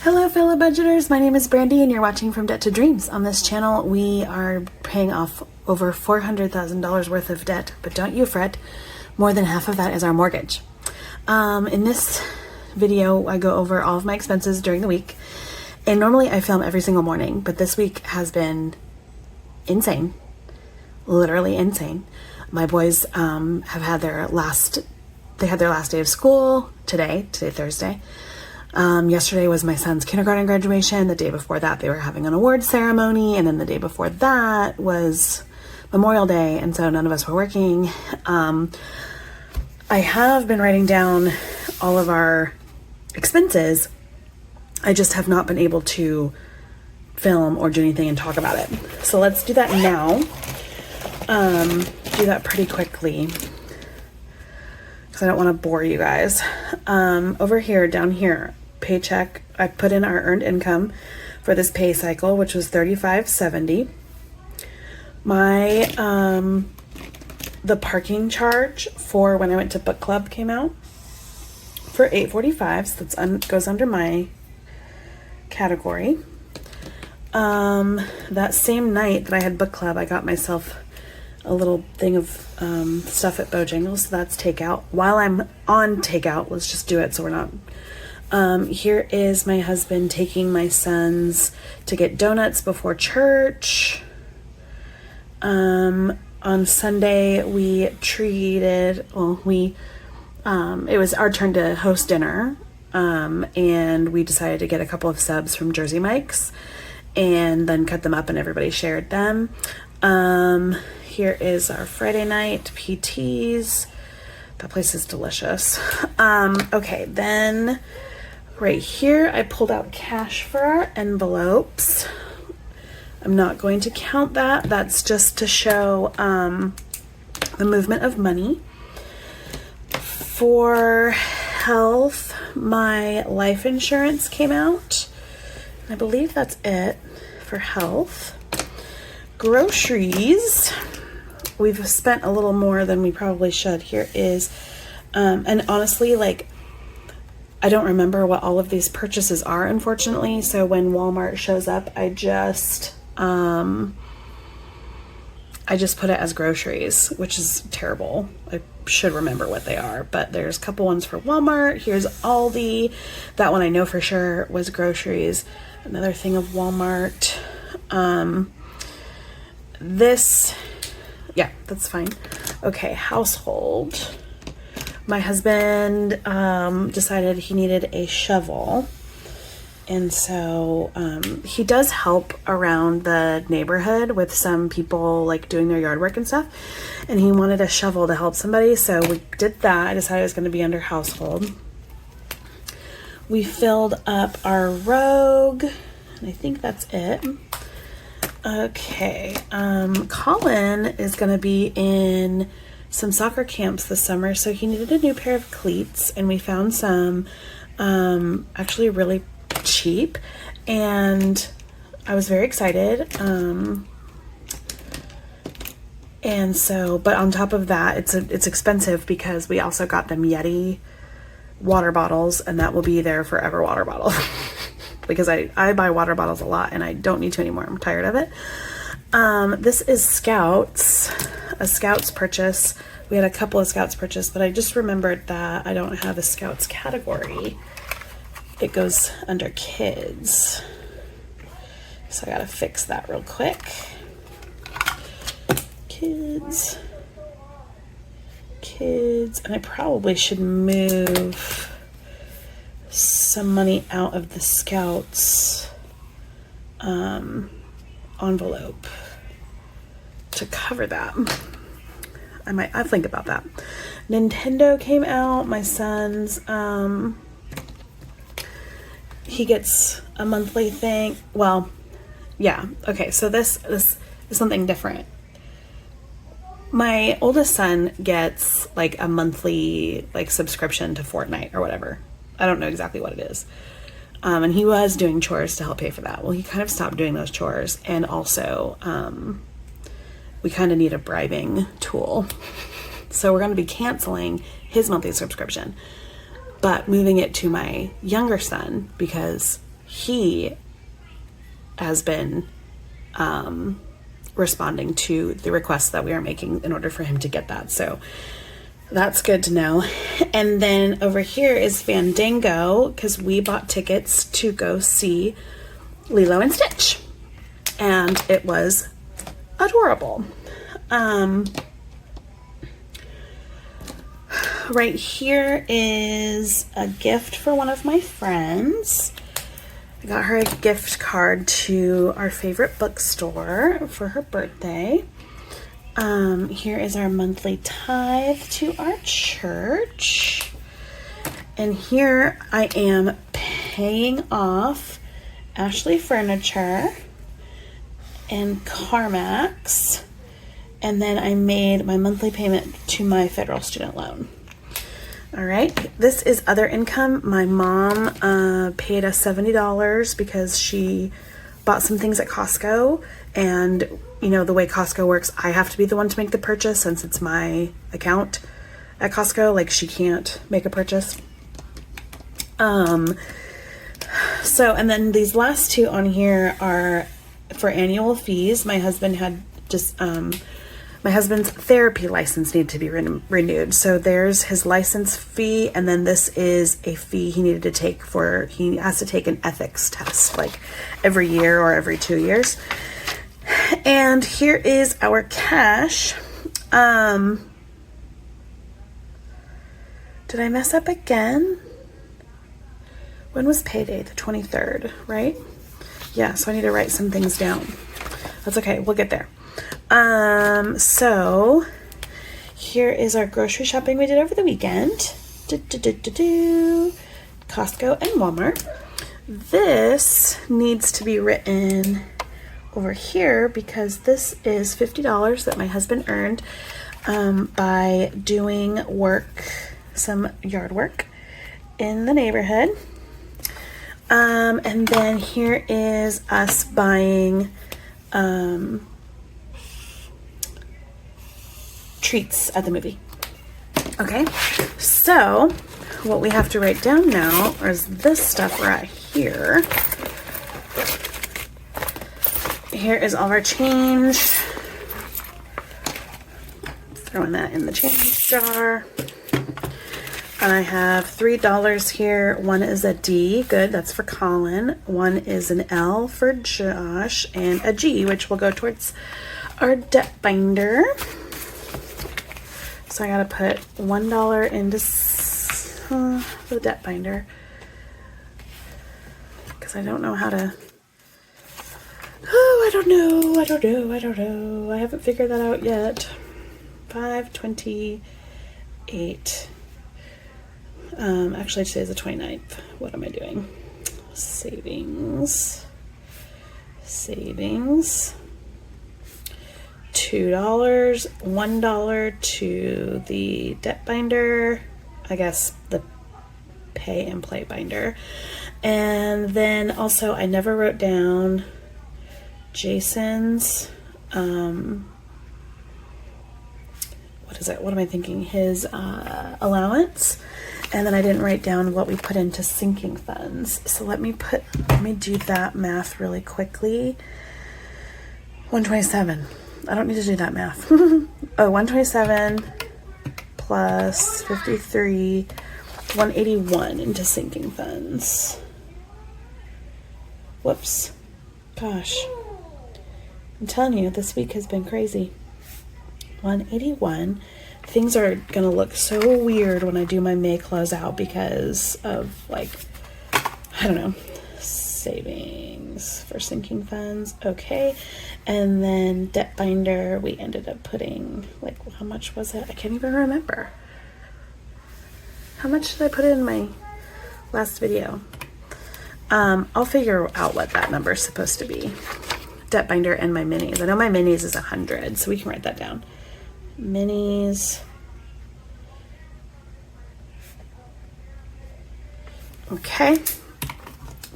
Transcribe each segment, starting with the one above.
Hello fellow budgeters, my name is Brandy and you're watching From Debt to Dreams. On this channel we are paying off over $400,000 worth of debt, but don't you fret, more than half of that is our mortgage. In this video I go over all of my expenses during the week, and normally I film every single morning, but this week has been insane, literally insane. My boys have had their last day of school today Thursday. Yesterday was my son's kindergarten graduation. The day before that, they were having an awards ceremony. And then the day before that was Memorial Day. And so none of us were working. I have been writing down all of our expenses. I just have not been able to film or do anything and talk about it. So let's do that now. Do that pretty quickly, because I don't want to bore you guys. Over here, down here, paycheck, I put in our earned income for this pay cycle, which was $35.70. My the parking charge for when I went to book club came out for $8.45, so that goes under my category. That same night that I had book club, I got myself a little thing of stuff at Bojangles, so that's takeout. While I'm on takeout, let's just do it so we're not... Here is my husband taking my sons to get donuts before church. On Sunday we it was our turn to host dinner, and we decided to get a couple of subs from Jersey Mike's and then cut them up and everybody shared them. Here is our Friday night PTs. That place is delicious. Okay, then right here, I pulled out cash for our envelopes. I'm not going to count that. That's just to show the movement of money. For health, my life insurance came out. I believe that's it for health. Groceries, we've spent a little more than we probably should. Here is, and honestly, like, I don't remember what all of these purchases are, unfortunately. So when Walmart shows up, I just put it as groceries, which is terrible. I should remember what they are, but there's a couple ones for Walmart. Here's Aldi. That one I know for sure was groceries. Another thing of Walmart. Yeah, that's fine. Okay, household. My husband decided he needed a shovel, and so he does help around the neighborhood with some people like doing their yard work and stuff, and he wanted a shovel to help somebody, so we did that. I decided it was going to be under household. We filled up our Rogue, and I think that's it. Okay, Colin is going to be in some soccer camps this summer, so he needed a new pair of cleats, and we found some actually really cheap, and I was very excited. And so, but on top of that, it's expensive because we also got them Yeti water bottles, and that will be their forever water bottle. Because I buy water bottles a lot and I don't need to anymore. I'm tired of it. This is Scouts, a Scouts purchase. We had a couple of Scouts purchase, but I just remembered that I don't have a Scouts category. It goes under kids. So I gotta fix that real quick. Kids, and I probably should move some money out of the Scouts envelope to cover that. I'll think about that. Nintendo came out. My son's he gets a monthly thing. Well, yeah. Okay, so this is something different. My oldest son gets like a monthly like subscription to Fortnite or whatever. I don't know exactly what it is. And he was doing chores to help pay for that. Well, he kind of stopped doing those chores. And also, we kind of need a bribing tool. So we're going to be canceling his monthly subscription, but moving it to my younger son because he has been responding to the requests that we are making in order for him to get that. So that's good to know. And then over here is Fandango, because we bought tickets to go see Lilo and Stitch, and it was adorable. Right here is a gift for one of my friends. I got her a gift card to our favorite bookstore for her birthday. Here is our monthly tithe to our church. And here I am paying off Ashley Furniture and CarMax. And then I made my monthly payment to my federal student loan. All right, this is other income. My mom paid us $70 because she bought some things at Costco, and you know the way Costco works, I have to be the one to make the purchase since it's my account at Costco. Like, she can't make a purchase. So, and then these last two on here are for annual fees. My husband had just my husband's therapy license needed to be renewed. So there's his license fee, and then this is a fee he needed to take for, he has to take an ethics test like every year or every 2 years. And here is our cash. Did I mess up again? When was payday? The 23rd, right? Yeah, so I need to write some things down. That's okay, we'll get there. So here is our grocery shopping we did over the weekend. Costco and Walmart. This needs to be written over here because this is $50 that my husband earned by doing work, some yard work in the neighborhood. And then here is us buying treats at the movie. Okay, so what we have to write down now is this stuff right here. Here is all of our change. Throwing that in the change jar. I have $3 here. One is a D, good, that's for Colin. One is an L for Josh, and a G, which will go towards our debt binder. So I gotta put $1 into the debt binder because I don't know how to. Oh, I don't know. I haven't figured that out yet. 5/28. Actually, today is the 29th. What am I doing? Savings. $2, $1 to the debt binder, I guess the pay and play binder. And then also I never wrote down Jason's, what am I thinking? His allowance. And then I didn't write down what we put into sinking funds. So let me do that math really quickly. 127. I don't need to do that math. 127 plus 53, 181 into sinking funds. Whoops. Gosh. I'm telling you, this week has been crazy. 181. Things are going to look so weird when I do my May closeout because of, like, I don't know, savings for sinking funds. Okay. And then debt binder, we ended up putting, like, how much was it? I can't even remember. How much did I put in my last video? I'll figure out what that number is supposed to be. Debt binder and my minis. I know my minis is 100, so we can write that down. Minis. Okay.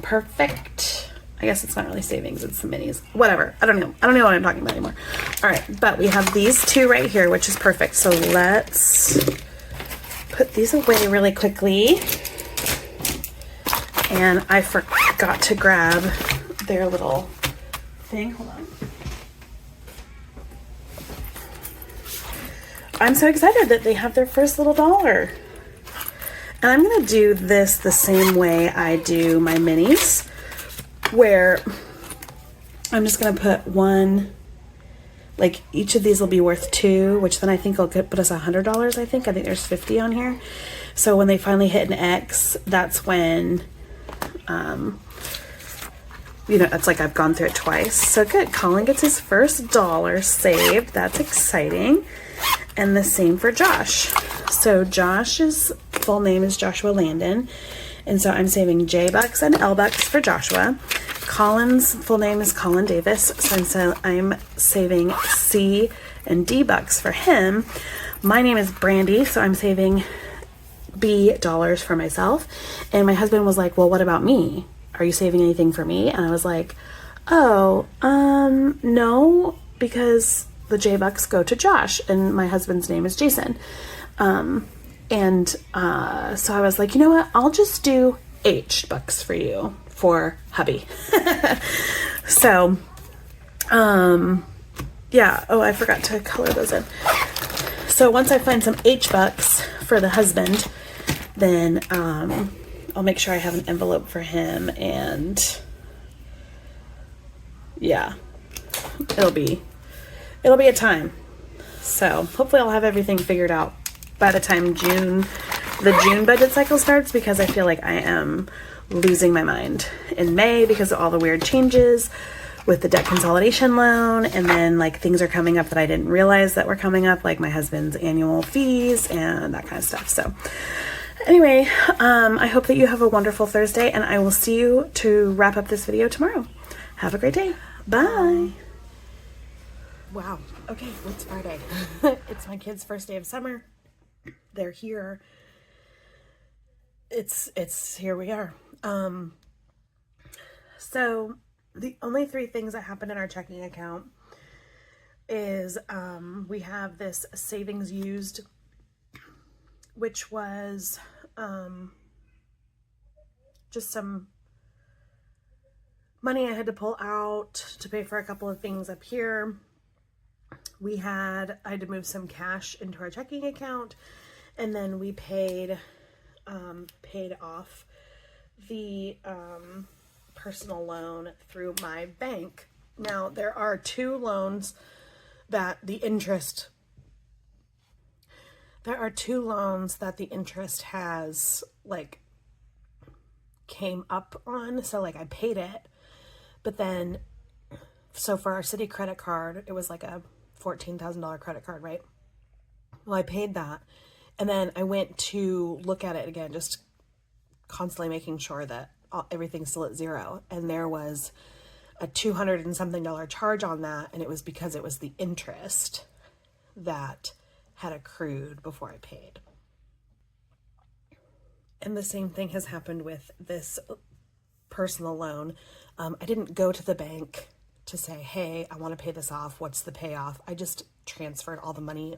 Perfect. I guess it's not really savings, it's the minis. Whatever. I don't know what I'm talking about anymore. All right, but we have these two right here, which is perfect. So let's put these away really quickly. And I forgot got to grab their little thing. Hold on. I'm so excited that they have their first little dollar. And I'm going to do this the same way I do my minis, where I'm just going to put one, like each of these will be worth 2, which then I think will put us $100, I think there's 50 on here. So when they finally hit an X, that's when, you know, it's like I've gone through it twice. So good. Colin gets his first dollar saved. That's exciting. And the same for Josh. So Josh's full name is Joshua Landon. And so I'm saving J bucks and L bucks for Joshua. Colin's full name is Colin Davis. So I'm saving C and D bucks for him. My name is Brandy. So I'm saving B dollars for myself. And my husband was like, well, what about me? Are you saving anything for me? And I was like, oh, no, because the J bucks go to Josh and my husband's name is Jason. So I was like, you know what? I'll just do H bucks for you for hubby. So, yeah. Oh, I forgot to color those in. So once I find some H bucks for the husband, then, I'll make sure I have an envelope for him, and yeah, it'll be a time. So hopefully I'll have everything figured out by the time the June budget cycle starts, because I feel like I am losing my mind in May because of all the weird changes with the debt consolidation loan, and then like things are coming up that I didn't realize that were coming up, like my husband's annual fees and that kind of stuff. So anyway, I hope that you have a wonderful Thursday, and I will see you to wrap up this video tomorrow. Have a great day. Bye. Wow. Okay, it's Friday. It's my kids' first day of summer. They're here. It's here we are. So the only 3 things that happened in our checking account is we have this savings used, which was just some money I had to pull out to pay for a couple of things up here. I had to move some cash into our checking account, and then we paid off the personal loan through my bank. Now, there are 2 loans that the interest has like came up on. So like I paid it, but then, so for our city credit card, it was like a $14,000 credit card, right? Well, I paid that, and then I went to look at it again, just constantly making sure that everything's still at 0. And there was a $200 and something charge on that, and it was because it was the interest that had accrued before I paid. And the same thing has happened with this personal loan. I didn't go to the bank to say, hey, I want to pay this off. What's the payoff? I just transferred all the money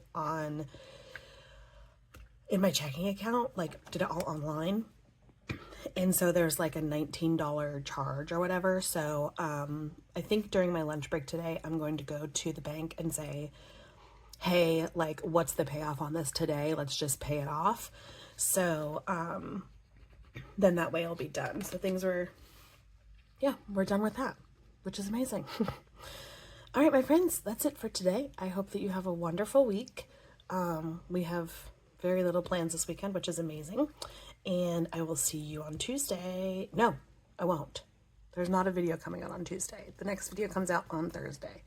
in my checking account, like did it all online. And so there's like a $19 charge or whatever. So I think during my lunch break today, I'm going to go to the bank and say, hey, like, what's the payoff on this today? Let's just pay it off. So then that way it'll be done. So we're done with that, which is amazing. All right, my friends, that's it for today. I hope that you have a wonderful week. We have very little plans this weekend, which is amazing. And I will see you on Tuesday. No, I won't. There's not a video coming out on Tuesday. The next video comes out on Thursday.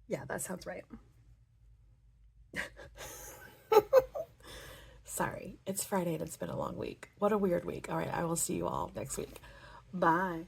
Yeah, that sounds right. Sorry, it's Friday and it's been a long week. What a weird week. All right, I will see you all next week. Bye.